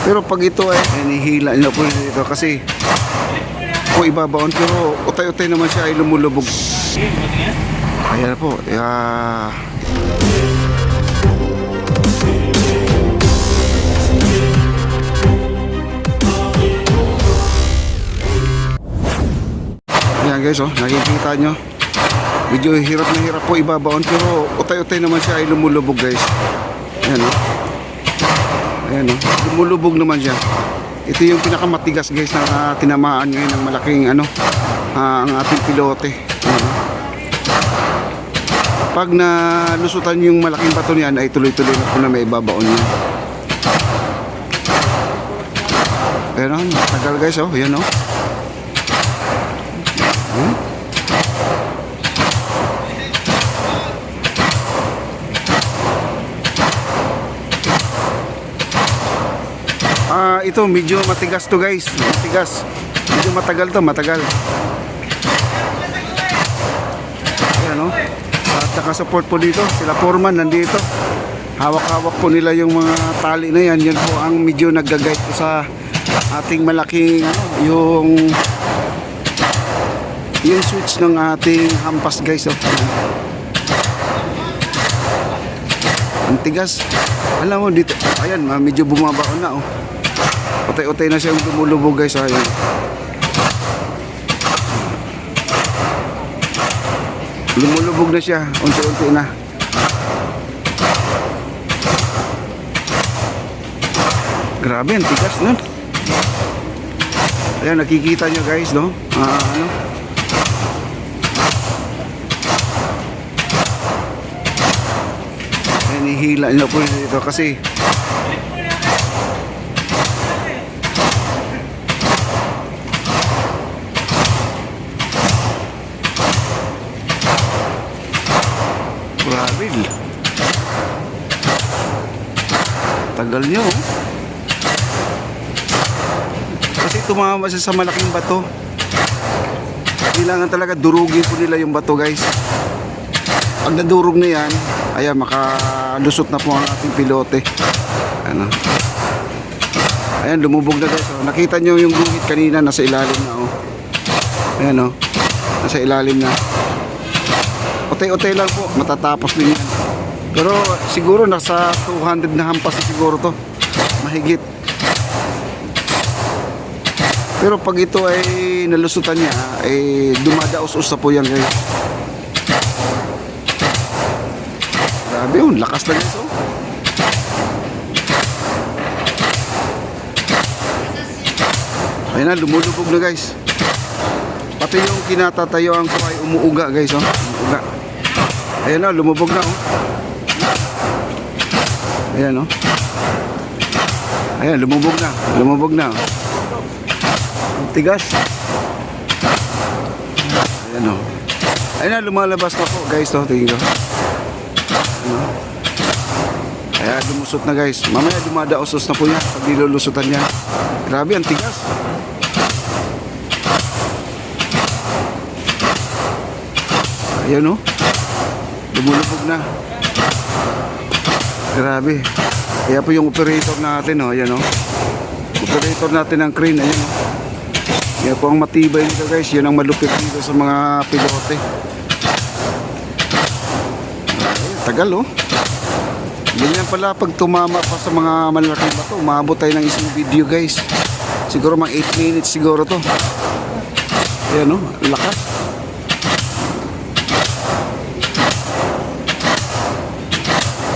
Pero pag ito ay hinihila nila po dito kasi po ibabaon, pero utay-utay naman siya ay lumulubog. Ayan po. Ayan guys, oh, nakikita nyo. Medyo hirap na hirap po ibabaon, pero utay-utay naman siya ay lumulubog guys. Ayan oh. Ayan oh, lumulubog naman siya. Ito yung pinakamatigas guys na tinamaan ngayon ng malaking ang ating pilote. Ayan, oh. Pag nalusutan yung malaking bato niyan ay tuloy-tuloy na po na may ibabaon niya. Ayan oh, tagal guys oh, ayan oh. Ito medyo matigas to guys, matigas. Medyo matagal to, matagal. Ayan o. At nakasupport po dito, sila foreman nandito. Hawak-hawak po nila yung mga tali na yan. Yan po ang medyo nag-guide po sa ating malaking yung switch ng ating hampas guys oh. Ang tigas. Alam mo dito, ayan, medyo bumabaon na oh. Utay-utay na siyang lumulubog guys. Ayan. Lumulubog na siya, unti-unti na. Grabe, ang tigas nun. Ayan, nakikita nyo guys, no? Ayan, ihila nyo po dito kasi grabe. Tagal nyo oh. Kasi tumama siya sa malaking bato. Kailangan talaga durugin po nila yung bato guys. Pag nadurog na yan, ayan, makalusot na po ang ating pilote. Ano? Ayan, lumubog na guys oh. Nakita nyo yung guhit kanina, nasa ilalim na oh. Ayan oh, nasa ilalim na. Utay-utay lang po, matatapos din yan. Pero siguro nasa 200 na hampas siguro to, mahigit. Pero pag ito ay nalusutan niya ay dumadaos-us na po yan guys. Grabe yun, lakas na guys oh. Ayun na, lumulubog na guys. Pati yung kinatatayuan ko ay umuuga guys oh. Umuuga. Ayan na, lumubog na oh. Ayan oh. Ayan, lumubog na. Lumubog na oh. Tigas. Ayan oh. Ayan na, lumalabas na po guys oh. Tingin ko. Ayan, lumusot na guys. Mamaya dumadaosos na po niya pag nilulusutan niya. Grabe, ang tigas. Ayan oh. Lumulubog na. Grabe. Kaya po yung operator natin oh, ayan oh. Operator natin ng crane, ayan oh. Kaya po ang matibay nito guys, yan ang malupit dito sa mga pilote. Tagal oh. Ganyan pala pag tumama pa sa mga malalaking bato, umabot tayo ng isang video guys. Siguro mga 8 minutes siguro to. Ayan oh, lakas.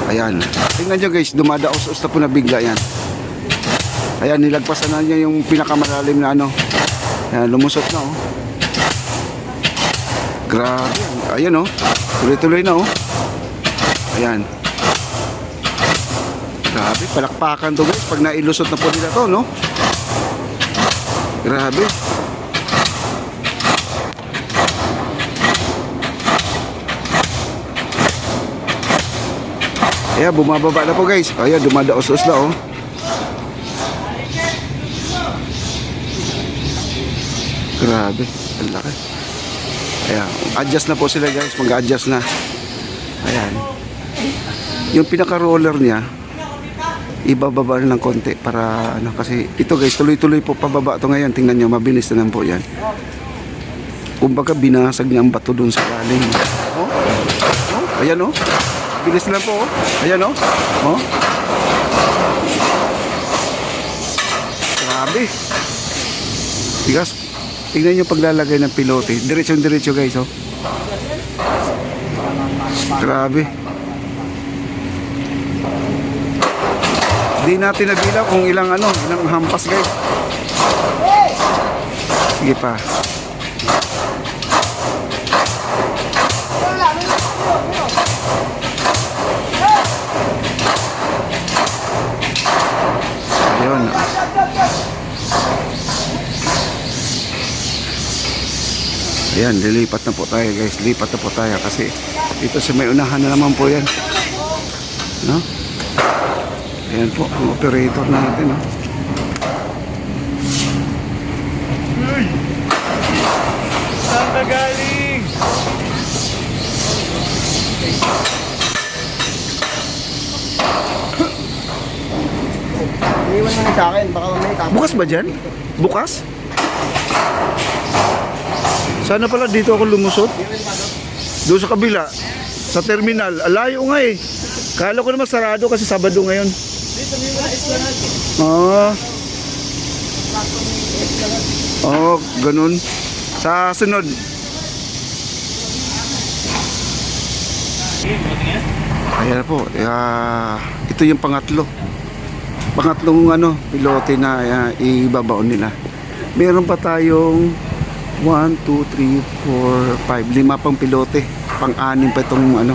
Ayan, tingnan nyo guys, dumadaos-os na po na bigla yan. Ayan, nilagpasan na niya yung pinakamalalim na ano. Ayan, lumusot na oh. Grabe, ayan oh. Tuloy-tuloy na oh. Ayan. Grabe, palakpakan to guys pag nailusot na po nila to, no? Grabe. Ayan, bumababa na po guys. Ayan, dumadaos-os na oh. Grabe, ang laki. Ayan, adjust na po sila guys. Mag-adjust na. Ayan. Yung pinaka-roller niya, ibababa na ng konti para ano, kasi ito guys, tuloy-tuloy po pababa to ngayon. Tingnan nyo, mabilis na lang po yan. Kumbaga binasag niya ang bato doon sa galing. Oh, oh, ayan oh. Bilis lang po oh. Ayan oh. Oh. Grabe. Tigas. Tingnan nyo paglalagay ng pilote. Diretso-diretso guys oh. Grabe. Di natin nabilang kung ilang ano, ilang hampas guys. Sige pa. Ayun. Ayan, lilipat na po tayo guys. Lipat na po tayo kasi dito sa may unahan na naman po yan. No? Ayan po, ang operator natin. No? Saan ka galing? Iwan mo na sa akin, baka mamaya tapos. Bukas ba dyan? Bukas? Sana pala dito ako lumusot. Doon sa kabila. Sa terminal. Alayo nga eh. Kala ko naman sarado kasi Sabado ngayon. Ah. Oh, ganun. Sa sunod. Ayan po. Ito yung pangatlong ano, pilote na ibabaon nila. Meron pa tayong 1, 2, 3, 4, 5, 5 pang pilote. Pang-anim pa itong ano.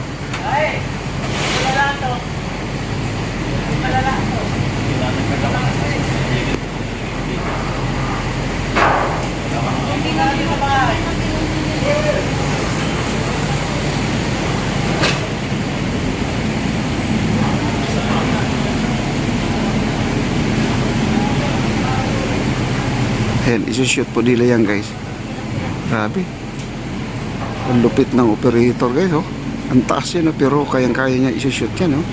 Ayan, isushoot po nila yan guys. Grabe. Ang lupit ng operator guys oh. Ang taas yan oh, pero kayang-kaya niya isushoot yan oh.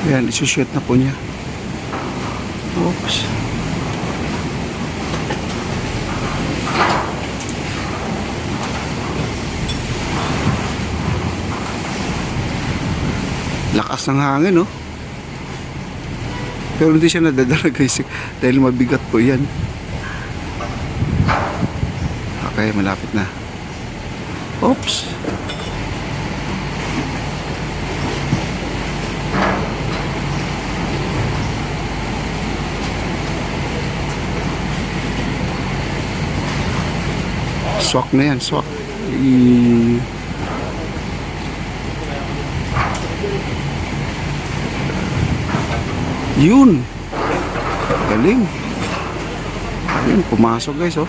Ayan, isushoot na po niya. Oops. Lakas ng hangin, no? Pero hindi siya nadadala guys dahil mabigat po yan. Okay, malapit na. Oops. Swak na yan, swak. Yun. Galing. Ayun, pumasok guys, oh.